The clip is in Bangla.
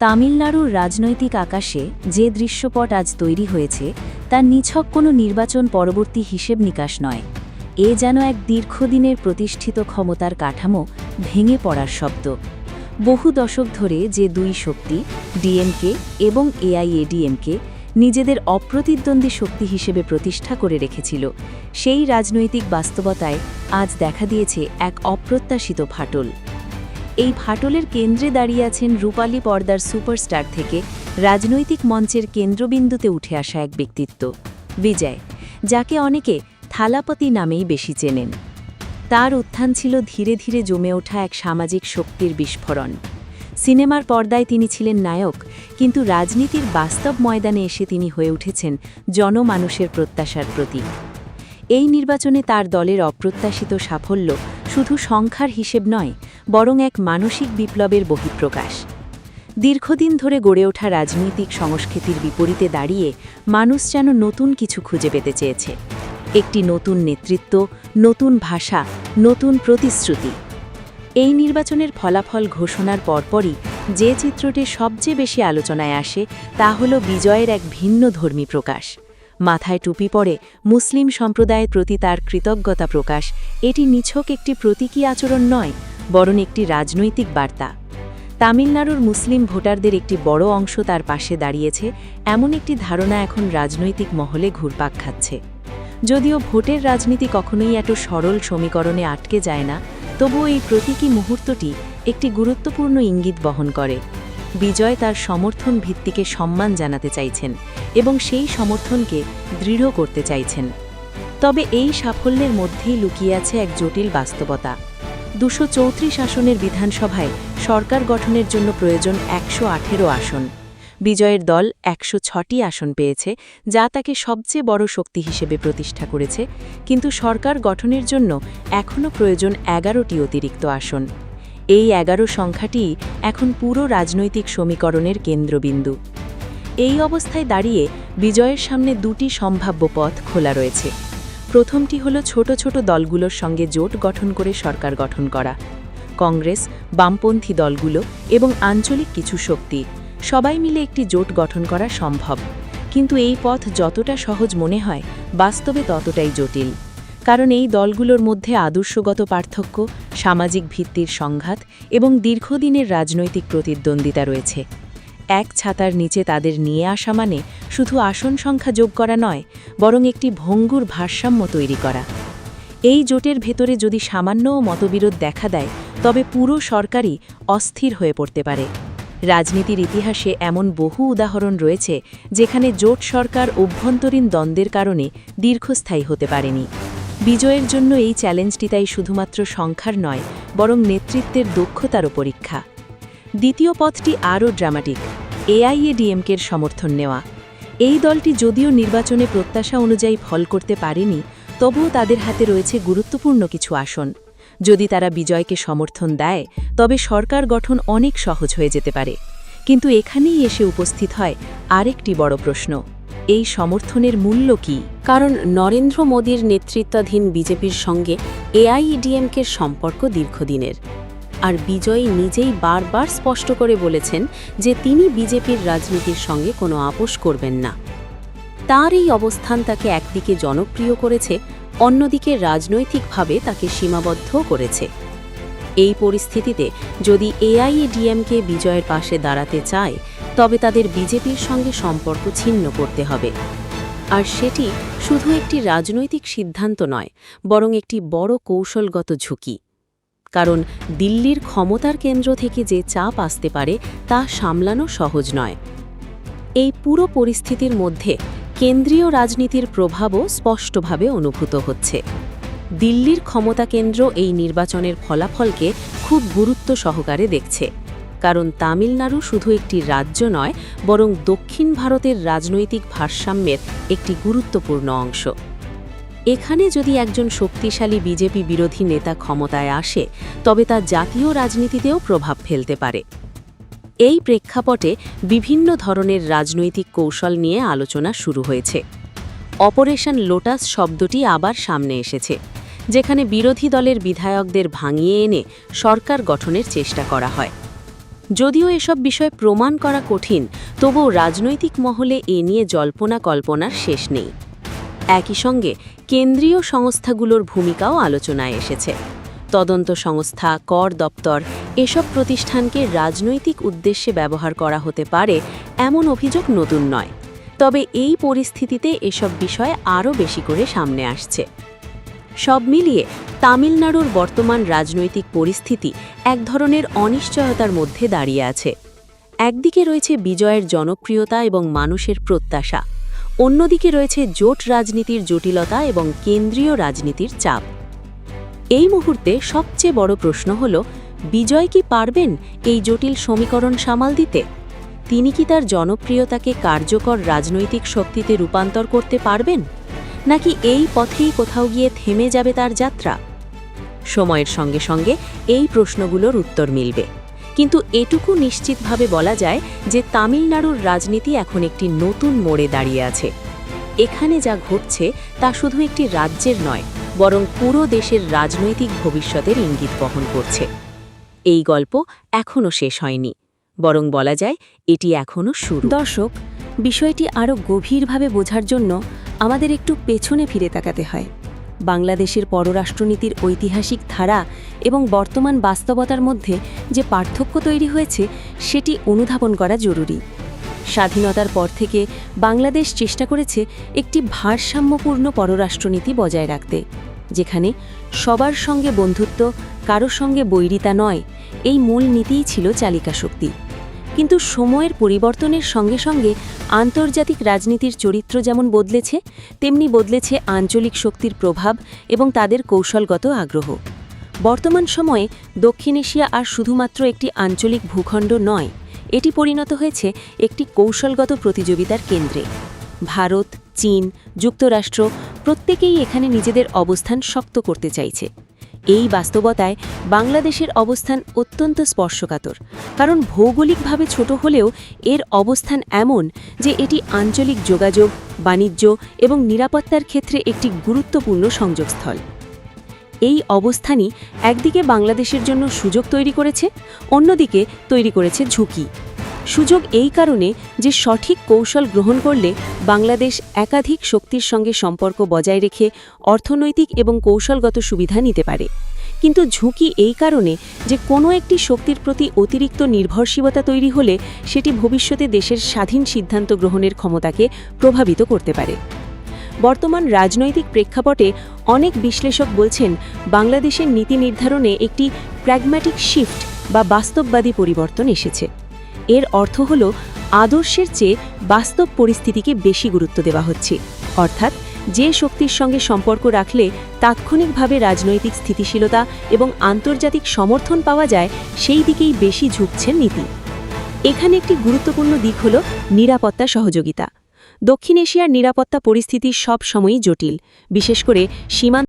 তামিলনাড়ুর রাজনৈতিক আকাশে যে দৃশ্যপট আজ তৈরি হয়েছে তা নিছক কোনো নির্বাচন পরবর্তী হিসেব নিকাশ নয়। এ যেন এক দীর্ঘদিনের প্রতিষ্ঠিত ক্ষমতার কাঠামো ভেঙে পড়ার শব্দ। বহু দশক ধরে যে দুই শক্তি ডিএমকে এবং এআইএডিএমকে নিজেদের অপ্রতিদ্বন্দ্বী শক্তি হিসেবে প্রতিষ্ঠা করে রেখেছিল, সেই রাজনৈতিক বাস্তবতায় আজ দেখা দিয়েছে এক অপ্রত্যাশিত ফাটল। এই ফাটলের কেন্দ্রে দাঁড়িয়ে আছেন রূপালী পর্দার সুপারস্টার থেকে রাজনৈতিক মঞ্চের কেন্দ্রবিন্দুতে উঠে আসা এক ব্যক্তিত্ব, বিজয়, যাকে অনেকে থালাপতি নামেই বেশি চেনেন। তার উত্থান ছিল ধীরে ধীরে জমে ওঠা এক সামাজিক শক্তির বিস্ফোরণ। সিনেমার পর্দায় তিনি ছিলেন নায়ক, কিন্তু রাজনীতির বাস্তব ময়দানে এসে তিনি হয়ে উঠেছেন জনমানুষের প্রত্যাশার প্রতীক। এই নির্বাচনে তার দলের অপ্রত্যাশিত সাফল্য শুধু সংখ্যার হিসেব নয়, বরং এক মানসিক বিপ্লবের বহিঃপ্রকাশ। দীর্ঘদিন ধরে গড়ে ওঠা রাজনৈতিক সংস্কৃতির বিপরীতে দাঁড়িয়ে মানুষ যেন নতুন কিছু খুঁজে পেতে চেয়েছে, একটি নতুন নেতৃত্ব, নতুন ভাষা, নতুন প্রতিশ্রুতি। এই নির্বাচনের ফলাফল ঘোষণার পরপরই যে চিত্রটি সবচেয়ে বেশি আলোচনায় আসে তা হল বিজয়ের এক ভিন্ন ধর্মী প্রকাশ। মাথায় টুপি পরে মুসলিম সম্প্রদায়ের প্রতি তার কৃতজ্ঞতা প্রকাশ। এটি নিছক একটি প্রতীকী আচরণ নয়, বরং একটি রাজনৈতিক বার্তা। তামিলনাড়ুর মুসলিম ভোটারদের একটি বড় অংশ তার পাশে দাঁড়িয়েছে, এমন একটি ধারণা এখন রাজনৈতিক মহলে ঘুরপাক খাচ্ছে। যদিও ভোটের রাজনীতি কখনোই এত সরল সমীকরণে আটকে যায় না, তবুও এই প্রতীকী মুহূর্তটি একটি গুরুত্বপূর্ণ ইঙ্গিত বহন করে। বিজয় তার সমর্থন ভিত্তিকে সম্মান জানাতে চাইছেন এবং সেই সমর্থনকে দৃঢ় করতে চাইছেন। তবে এই সাফল্যের মধ্যেই লুকিয়ে আছে এক জটিল বাস্তবতা। 234 আসনের বিধানসভায় সরকার গঠনের জন্য প্রয়োজন 118 আসন। বিজয়ের দল 106টি আসন পেয়েছে, যা তাকে সবচেয়ে বড় শক্তি হিসেবে প্রতিষ্ঠা করেছে, কিন্তু সরকার গঠনের জন্য এখনও প্রয়োজন 11টি অতিরিক্ত আসন। এই 11 সংখ্যাটি এখন পুরো রাজনৈতিক সমীকরণের কেন্দ্রবিন্দু। এই অবস্থায় দাঁড়িয়ে বিজয়ের সামনে দুটি সম্ভাব্য পথ খোলা রয়েছে। প্রথমটি হল ছোট ছোট দলগুলোর সঙ্গে জোট গঠন করে সরকার গঠন করা। কংগ্রেস, বামপন্থী দলগুলো এবং আঞ্চলিক কিছু শক্তি সবাই মিলে একটি জোট গঠন করা সম্ভব, কিন্তু এই পথ যতটা সহজ মনে হয়, বাস্তবে ততটাই জটিল। কারণ এই দলগুলোর মধ্যে আদর্শগত পার্থক্য, সামাজিক ভিত্তির সংঘাত এবং দীর্ঘদিনের রাজনৈতিক প্রতিদ্বন্দ্বিতা রয়েছে। এক ছাতার নিচে তাদের নিয়ে আসা মানে শুধু আসন সংখ্যা যোগ করা নয়, বরং একটি ভঙ্গুর ভারসাম্য তৈরি করা। এই জোটের ভেতরে যদি সামান্যও মতবিরোধ দেখা দেয়, তবে পুরো সরকারই অস্থির হয়ে পড়তে পারে। রাজনীতির ইতিহাসে এমন বহু উদাহরণ রয়েছে যেখানে জোট সরকার অভ্যন্তরীণ দ্বন্দ্বের কারণে দীর্ঘস্থায়ী হতে পারেনি। বিজয়ের জন্য এই চ্যালেঞ্জটি তাই শুধুমাত্র সংখ্যার নয়, বরং নেতৃত্বের দক্ষতারও পরীক্ষা। দ্বিতীয় পথটি আরও ড্রামাটিক, এআইএডিএমকের সমর্থন নেওয়া। এই দলটি যদিও নির্বাচনে প্রত্যাশা অনুযায়ী ফল করতে পারেনি, তবুও তাদের হাতে রয়েছে গুরুত্বপূর্ণ কিছু আসন। যদি তারা বিজয়কে সমর্থন দেয়, তবে সরকার গঠন অনেক সহজ হয়ে যেতে পারে। কিন্তু এখানেই এসে উপস্থিত হয় আরেকটি বড় প্রশ্ন, এই সমর্থনের মূল্য কী? কারণ নরেন্দ্র মোদীর নেতৃত্বাধীন বিজেপির সঙ্গে এআইএডিএমকের সম্পর্ক দীর্ঘদিনের, আর বিজয় নিজেই বারবার স্পষ্ট করে বলেছেন যে তিনি বিজেপির রাজনীতির সঙ্গে কোনো আপোষ করবেন না। তার এই অবস্থান তাকে একদিকে জনপ্রিয় করেছে, অন্যদিকে রাজনৈতিকভাবে তাকে সীমাবদ্ধ করেছে। এই পরিস্থিতিতে যদি এআইএডিএমকে বিজয়ের পাশে দাঁড়াতে চায়, তবে তাদের বিজেপির সঙ্গে সম্পর্ক ছিন্ন করতে হবে। আর সেটি শুধু একটি রাজনৈতিক সিদ্ধান্ত নয়, বরং একটি বড় কৌশলগত ঝুঁকি। কারণ দিল্লির ক্ষমতার কেন্দ্র থেকে যে চাপ আসতে পারে তা সামলানো সহজ নয়। এই পুরো পরিস্থিতির মধ্যে কেন্দ্রীয় রাজনীতির প্রভাবও স্পষ্টভাবে অনুভূত হচ্ছে। দিল্লির ক্ষমতা কেন্দ্র এই নির্বাচনের ফলাফলকে খুব গুরুত্ব সহকারে দেখছে, কারণ তামিলনাড়ু শুধু একটি রাজ্য নয়, বরং দক্ষিণ ভারতের রাজনৈতিক ভারসাম্যের একটি গুরুত্বপূর্ণ অংশ। এখানে যদি একজন শক্তিশালী বিজেপি বিরোধী নেতা ক্ষমতায় আসে, তবে তা জাতীয় রাজনীতিতেও প্রভাব ফেলতে পারে। এই প্রেক্ষাপটে বিভিন্ন ধরনের রাজনৈতিক কৌশল নিয়ে আলোচনা শুরু হয়েছে। অপারেশন লোটাস শব্দটি আবার সামনে এসেছে, যেখানে বিরোধী দলের বিধায়কদের ভাঙিয়ে এনে সরকার গঠনের চেষ্টা করা হয়। যদিও এসব বিষয় প্রমাণ করা কঠিন, তবুও রাজনৈতিক মহলে এ নিয়ে জল্পনা কল্পনার শেষ নেই। একই সঙ্গে কেন্দ্রীয় সংস্থাগুলোর ভূমিকাও আলোচনায় এসেছে। তদন্ত সংস্থা, কর দপ্তর এসব প্রতিষ্ঠানকে রাজনৈতিক উদ্দেশ্যে ব্যবহার করা হতে পারে এমন অভিযোগ নতুন নয়। তবে এই পরিস্থিতিতে এসব বিষয় আরও বেশি করে সামনে আসছে। সব মিলিয়ে তামিলনাড়ুর বর্তমান রাজনৈতিক পরিস্থিতি এক ধরনের অনিশ্চয়তার মধ্যে দাঁড়িয়ে আছে। একদিকে রয়েছে বিজয়ের জনপ্রিয়তা এবং মানুষের প্রত্যাশা, অন্যদিকে রয়েছে জোট রাজনীতির জটিলতা এবং কেন্দ্রীয় রাজনীতির চাপ। এই মুহূর্তে সবচেয়ে বড় প্রশ্ন হল, বিজয় কি পারবেন এই জটিল সমীকরণ সামাল দিতে? তিনি কি তার জনপ্রিয়তাকে কার্যকর রাজনৈতিক শক্তিতে রূপান্তর করতে পারবেন, নাকি এই পথেই কোথাও গিয়ে থেমে যাবে তার যাত্রা? সময়ের সঙ্গে সঙ্গে এই প্রশ্নগুলোর উত্তর মিলবে, কিন্তু এটুকু নিশ্চিতভাবে বলা যায় যে তামিলনাড়ুর রাজনীতি এখন একটি নতুন মোড়ে দাঁড়িয়ে আছে। এখানে যা ঘটছে তা শুধু একটি রাজ্যের নয়, বরং পুরো দেশের রাজনৈতিক ভবিষ্যতের ইঙ্গিত বহন করছে। এই গল্প এখনও শেষ হয়নি, বরং বলা যায় এটি এখনও শুরু। দর্শক, বিষয়টি আরও গভীরভাবে বোঝার জন্য আমাদের একটু পেছনে ফিরে তাকাতে হয়। বাংলাদেশের পররাষ্ট্রনীতির ঐতিহাসিক ধারা এবং বর্তমান বাস্তবতার মধ্যে যে পার্থক্য তৈরি হয়েছে সেটি অনুধাবন করা জরুরি। স্বাধীনতার পর থেকে বাংলাদেশ চেষ্টা করেছে একটি ভারসাম্যপূর্ণ পররাষ্ট্রনীতি বজায় রাখতে, যেখানে সবার সঙ্গে বন্ধুত্ব, কারোর সঙ্গে বৈরিতা নয়, এই মূল নীতিই ছিল চালিকা শক্তি। কিন্তু সময়ের পরিবর্তনের সঙ্গে সঙ্গে আন্তর্জাতিক রাজনীতির চরিত্র যেমন বদলেছে, তেমনি বদলেছে আঞ্চলিক শক্তির প্রভাব এবং তাদের কৌশলগত আগ্রহ। বর্তমান সময়ে দক্ষিণ এশিয়া আর শুধুমাত্র একটি আঞ্চলিক ভূখণ্ড নয়, এটি পরিণত হয়েছে একটি কৌশলগত প্রতিযোগিতার কেন্দ্রে। ভারত, চীন, যুক্তরাষ্ট্র প্রত্যেকেই এখানে নিজেদের অবস্থান শক্ত করতে চাইছে। এই বাস্তবতায় বাংলাদেশের অবস্থান অত্যন্ত স্পর্শকাতর, কারণ ভৌগোলিকভাবে ছোট হলেও এর অবস্থান এমন যে এটি আঞ্চলিক যোগাযোগ, বাণিজ্য এবং নিরাপত্তার ক্ষেত্রে একটি গুরুত্বপূর্ণ সংযোগস্থল। এই অবস্থানই একদিকে বাংলাদেশের জন্য সুযোগ তৈরি করেছে, অন্যদিকে তৈরি করেছে ঝুঁকি। সুযোগ এই কারণে যে সঠিক কৌশল গ্রহণ করলে বাংলাদেশ একাধিক শক্তির সঙ্গে সম্পর্ক বজায় রেখে অর্থনৈতিক এবং কৌশলগত সুবিধা নিতে পারে। কিন্তু ঝুঁকি এই কারণে যে কোনো একটি শক্তির প্রতি অতিরিক্ত নির্ভরশীলতা তৈরি হলে সেটি ভবিষ্যতে দেশের স্বাধীন সিদ্ধান্ত গ্রহণের ক্ষমতাকে প্রভাবিত করতে পারে। বর্তমান রাজনৈতিক প্রেক্ষাপটে অনেক বিশ্লেষক বলছেন, বাংলাদেশের নীতি নির্ধারণে একটি প্র্যাগম্যাটিক শিফট বা বাস্তববাদী পরিবর্তন এসেছে। এর অর্থ হল, আদর্শের চেয়ে বাস্তব পরিস্থিতিকে বেশি গুরুত্ব দেওয়া হচ্ছে। অর্থাৎ যে শক্তির সঙ্গে সম্পর্ক রাখলে তাৎক্ষণিকভাবে রাজনৈতিক স্থিতিশীলতা এবং আন্তর্জাতিক সমর্থন পাওয়া যায়, সেই দিকেই বেশি ঝুঁকছে নীতি। এখানে একটি গুরুত্বপূর্ণ দিক হল নিরাপত্তা সহযোগিতা। দক্ষিণ এশিয়ার নিরাপত্তা পরিস্থিতি সব সময়ই জটিল, বিশেষ করে সীমান্ত